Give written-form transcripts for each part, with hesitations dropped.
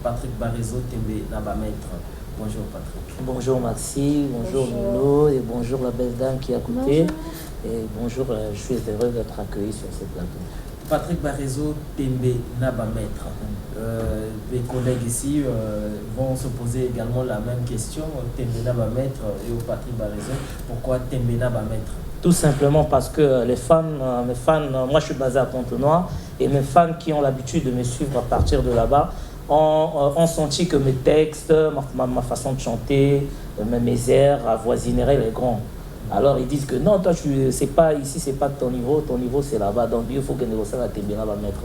Patrick Barezo Tembe Nabamètre. Bonjour Patrick. Bonjour Maxi, bonjour Nuno et bonjour la belle dame qui est à côté. Bonjour. Et bonjour, je suis heureux d'être accueilli sur ce plateau. Patrick Barezo Tembe Nabamètre. Les collègues ici vont se poser également la même question. Tembe Nabamètre et au Patrick Barezo, pourquoi Tembe Nabamètre? Tout simplement parce que mes fans, moi je suis basé à Pont-au-Noir et mes fans qui ont l'habitude de me suivre à partir de là-bas ont senti que mes textes, ma façon de chanter, mes airs avoisineraient les grands. Alors ils disent que non, toi c'est pas ici, c'est pas ton niveau c'est là-bas. Donc il faut que nous ça Tembe Nabamètre.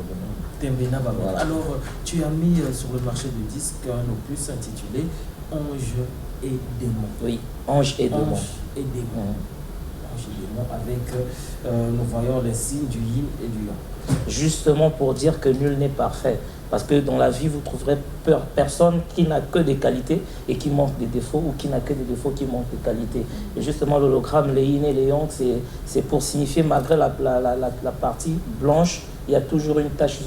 Tembe Nabamètre. Voilà. Alors tu as mis sur le marché du disque un opus intitulé Ange et démons. Oui, Ange et démons. Ange et démons. Avec, nous voyons les signes du yin et du yang. Justement pour dire que nul n'est parfait. Parce que dans la vie, vous trouverez personne qui n'a que des qualités et qui manque des défauts, ou qui n'a que des défauts qui manquent de qualités. Et justement, l'hologramme, les yin et les yang, c'est pour signifier, malgré la partie blanche, il y a toujours une tache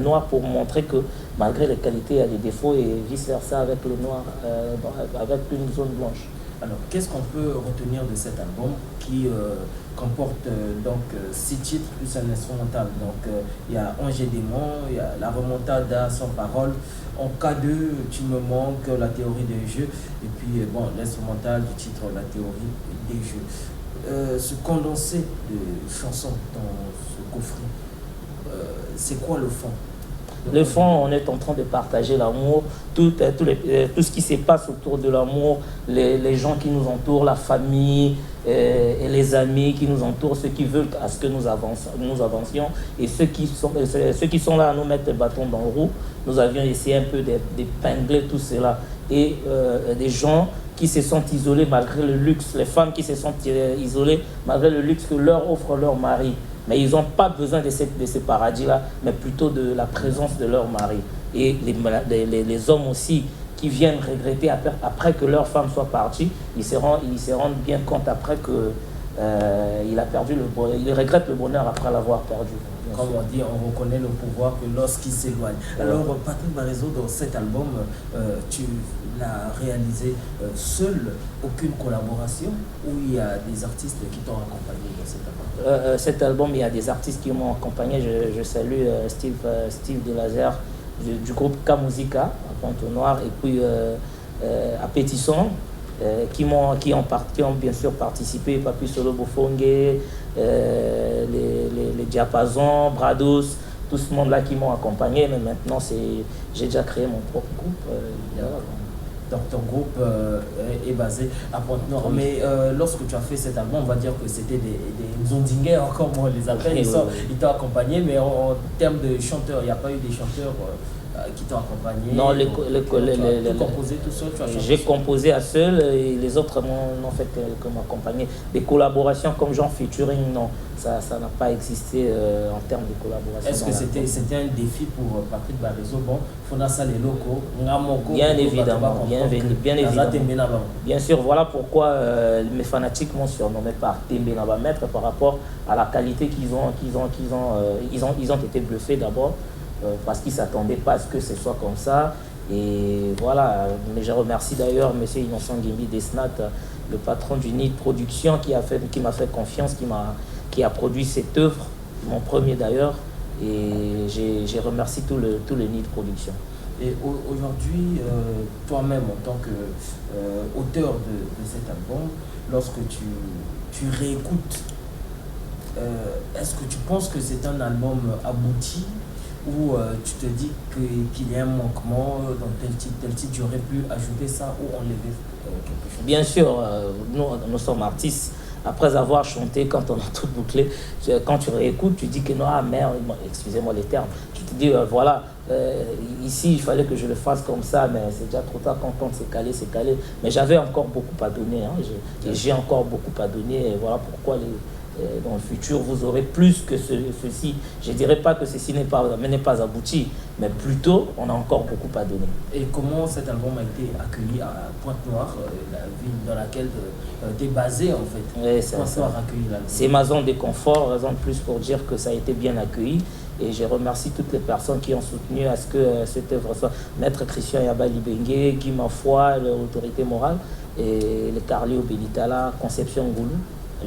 noire pour montrer que malgré les qualités, il y a des défauts, et vice-versa avec le noir, avec une zone blanche. Alors, qu'est-ce qu'on peut retenir de cet album qui comporte donc 6 titres plus un instrumental? Donc, il y a Ange et démons, il y a La remontada sans parole, En cas de Tu me manques, La théorie des jeux, et puis bon, l'instrumental du titre La théorie des jeux. Ce condensé de chansons dans ce coffret, c'est quoi le fond? Le fond, on est en train de partager l'amour, tout ce qui se passe autour de l'amour, les gens qui nous entourent, la famille et les amis qui nous entourent, ceux qui veulent à ce que nous avancions, et ceux qui sont là à nous mettre des bâtons dans le roue. Nous avions essayé un peu d'épingler tout cela. Et des gens qui se sentent isolés malgré le luxe, les femmes qui se sentent isolées malgré le luxe que leur offre leur mari. Mais ils n'ont pas besoin de ces paradis-là, mais plutôt de la présence de leur mari. Et les hommes aussi qui viennent regretter après que leur femme soit partie, ils se rendent bien compte après que il regrette le bonheur après l'avoir perdu. Comme on dit, on reconnaît le pouvoir que lorsqu'il s'éloigne. Alors, Patrick Barezo, dans cet album, tu l'as réalisé seul, aucune collaboration, ou il y a des artistes qui t'ont accompagné dans cet album? Cet album, il y a des artistes qui m'ont accompagné. Je salue Steve Delazer du groupe K-Musica à Pont-au-Noir, et puis Appétisson, qui ont bien sûr participé, Papi Solo Bofongue, les Diapasons, Brados, tout ce monde-là qui m'ont accompagné. Mais maintenant, j'ai déjà créé mon propre groupe. Donc ton groupe est basé à Pointe-Noire. Oui. Mais lorsque tu as fait cet album, on va dire que c'était des Zondinguais, comme on les appelle. Ils t'ont accompagné, mais en termes de chanteurs, il n'y a pas eu des chanteurs qui t'ont accompagné? Non, tu as composé tout seul? J'ai composé à seul, et les autres n'ont fait que m'accompagner. Des collaborations comme genre featuring, non, ça n'a pas existé en termes de collaboration. Est-ce que c'était un défi pour Patrick Barezo? Bon, Fonasa les locaux, bien évidemment, bien évidemment. Bien sûr, voilà pourquoi mes fanatiques m'ont surnommé par Tembe Nabamètre, par rapport à la qualité qu'ils ont été bluffés d'abord. Parce qu'ils ne s'attendaient pas à ce que ce soit comme ça. Et voilà, mais je remercie d'ailleurs M. Innocent Gimbi Desnat, le patron du Nid Production, qui m'a fait confiance, qui a produit cette œuvre, mon premier d'ailleurs. Et j'ai remercié tout le Nid Production. Et aujourd'hui, toi-même, en tant qu'auteur de cet album, lorsque tu réécoutes, est-ce que tu penses que c'est un album abouti, ou tu te dis qu'il y a un manquement dans tel titre, j'aurais pu ajouter ça ou enlever quelque chose? Bien sûr, nous sommes artistes. Après avoir chanté, quand on a tout bouclé, quand tu réécoutes, tu dis que non, ah merde, excusez-moi les termes, tu te dis voilà, ici il fallait que je le fasse comme ça, mais c'est déjà trop tard, quand c'est calé, c'est calé. Mais j'avais encore beaucoup à donner, hein, j'ai encore beaucoup à donner, et voilà pourquoi dans le futur, vous aurez plus que ceci. Je ne dirais pas que ceci n'est pas abouti, mais plutôt, on a encore beaucoup à donner. Et comment cet album a été accueilli à Pointe-Noire, la ville dans laquelle tu es basé en fait? Oui, c'est ma zone de confort, raison de plus pour dire que ça a été bien accueilli. Et je remercie toutes les personnes qui ont soutenu à ce que cette œuvre soit Maître Christian Yabali Bengue, Guy Mafoy, l'autorité morale, et le Carlio Belitala, Conception Goulou.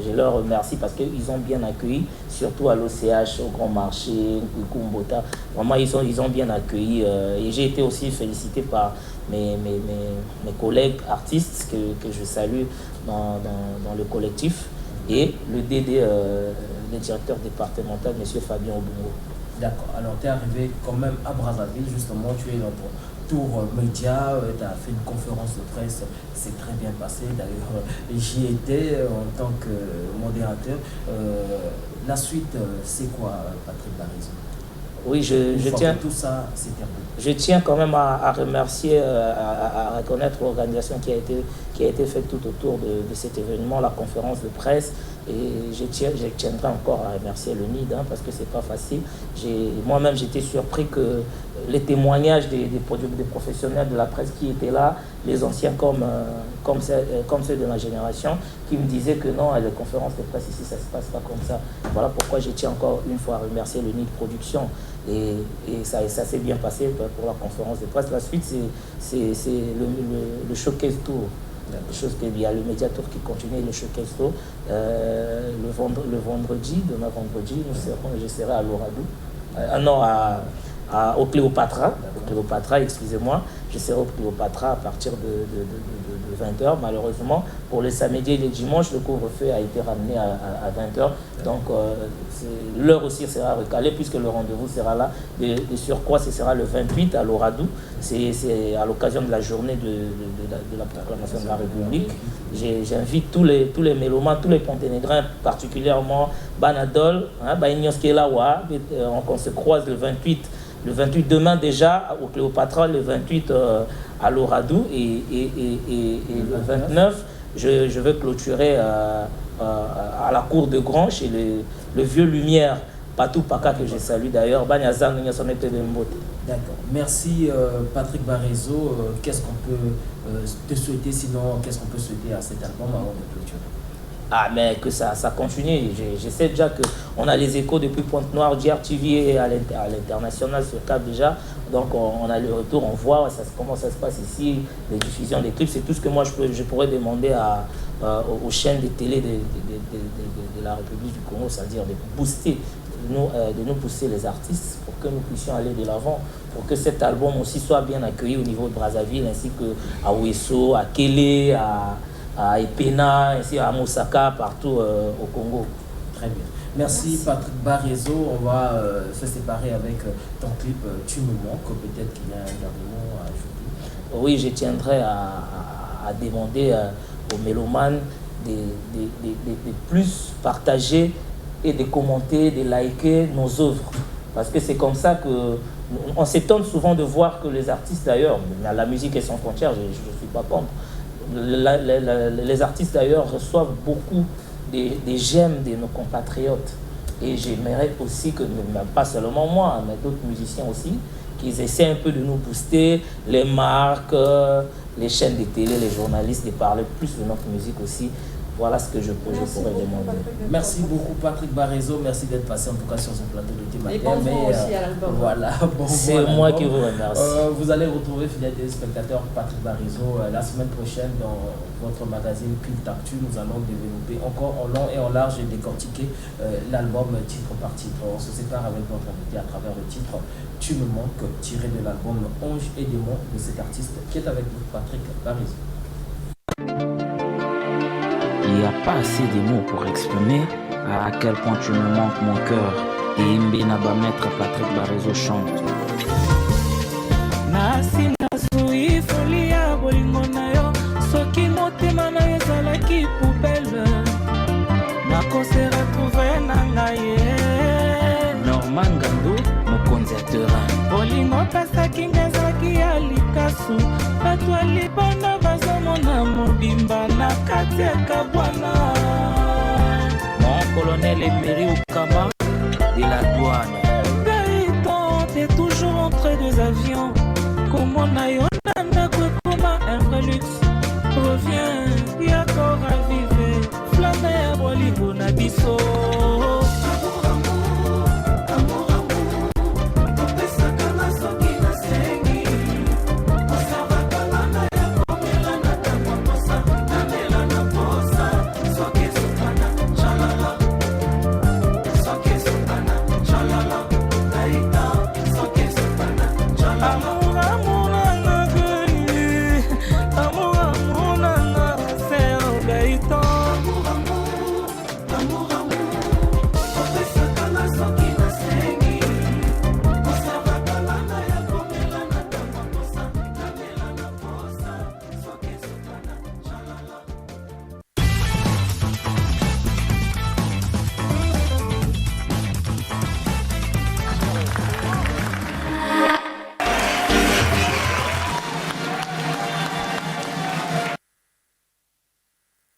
Je leur remercie parce qu'ils ont bien accueilli, surtout à l'OCH, au Grand Marché, Kumbota. Vraiment, ils ont bien accueilli. Et j'ai été aussi félicité par mes collègues artistes que je salue dans le collectif. Et le DD, le directeur départemental, M. Fabien Obungo. D'accord. Alors, tu es arrivé quand même à Brazzaville, justement, tu es dans ton tour média, tu as fait une conférence de presse, c'est très bien passé. D'ailleurs, j'y étais en tant que modérateur. La suite, c'est quoi, Patrick Barizou? Oui, je tiens. Tout ça, c'est terminé. Je tiens quand même à remercier, à reconnaître l'organisation qui a été faite tout autour de cet événement, la conférence de presse. Et je tiendrai encore à remercier le NID, parce que c'est pas facile. Moi-même, j'étais surpris que les témoignages des professionnels de la presse qui étaient là, les anciens comme ceux de ma génération, qui me disaient que non, les conférences de presse ici, ça se passe pas comme ça. Voilà pourquoi je tiens encore une fois à remercier le NID Production. Et ça s'est bien passé pour la conférence de presse. La suite, c'est le showcase tour. Il y a le Mediatour qui continue, le showcase tour. Le vendredi, demain vendredi, je serai à l'Oradou. Au Cléopatra. Excusez-moi. Je serai au Cléopatra à partir de 20h. Malheureusement, pour le samedi et le dimanche, le couvre-feu a été ramené à 20h. Donc, l'heure aussi sera recalée puisque le rendez-vous sera là. De surcroît, ce sera le 28 à l'Oradou. C'est à l'occasion de la journée de la proclamation de la République. J'invite tous les mélomanes, tous les ponténégrins, particulièrement Banadol, Baignos Kelawa. On se croise le 28 demain déjà au Cléopatra, le 28 à l'Oradou et le 29 je vais clôturer à la cour de Grand chez le vieux Lumière Patou Paka que je salue d'ailleurs. D'accord. Merci Patrick Barizou. Qu'est-ce qu'on peut te souhaiter sinon, qu'est-ce qu'on peut souhaiter à cet album avant de clôturer? Ah, mais que ça continue. Je sais déjà qu'on a les échos depuis Pointe-Noire, DRTV à l'international sur câble déjà. Donc on a le retour, on voit comment ça se passe ici, les diffusions des clips. C'est tout ce que moi je pourrais demander aux chaînes de télé de la République du Congo, c'est-à-dire de nous pousser les artistes pour que nous puissions aller de l'avant, pour que cet album aussi soit bien accueilli au niveau de Brazzaville, ainsi qu'à Ouesso, à Kélé, à Epena, ici à Mosaka, partout au Congo. Très bien. Merci Patrick Barizou. On va se séparer avec ton clip Tu me manques. Peut-être qu'il y a un dernier mot à ajouter. Oui, je tiendrai à demander aux mélomanes de plus partager et de commenter, de liker nos œuvres. Parce que c'est comme ça qu'on s'étonne souvent de voir que les artistes d'ailleurs, la musique est sans frontières, je ne suis pas contre. Les artistes d'ailleurs reçoivent beaucoup des j'aime de nos compatriotes. Et j'aimerais aussi que, pas seulement moi, mais d'autres musiciens aussi, qu'ils essaient un peu de nous booster, les marques, les chaînes de télé, les journalistes, de parler plus de notre musique aussi. Voilà ce que je pourrais demander. Merci beaucoup Patrick Barizou, merci d'être passé en tout cas sur ce plateau de Thématin. Et bon vent aussi à l'album. Voilà, c'est moi qui vous remercie. Vous allez retrouver, fidèles téléspectateurs, Patrick Barizou la semaine prochaine dans votre magazine Culte Actu. Nous allons développer encore en long et en large et décortiquer l'album titre par titre. On se sépare avec notre invité à travers le titre Tu me manques, tiré de l'album Ange et démon de cet artiste qui est avec nous, Patrick Barizou. Il n'y a pas assez de mots pour exprimer à quel point tu me manques mon cœur. Et Imbi Naba Maître Patrick Barizou chante. Nasi nasui folia bolingo na yo soki motema na yo ezalaki poubelle nakose retrouve na ngai Norman Gando, mokonzi ya terrain. bolingo pesaki nga ezalaki ya likasu bato ya libanda bazomona mobimba na kati ya kabwana Mon colonel Emery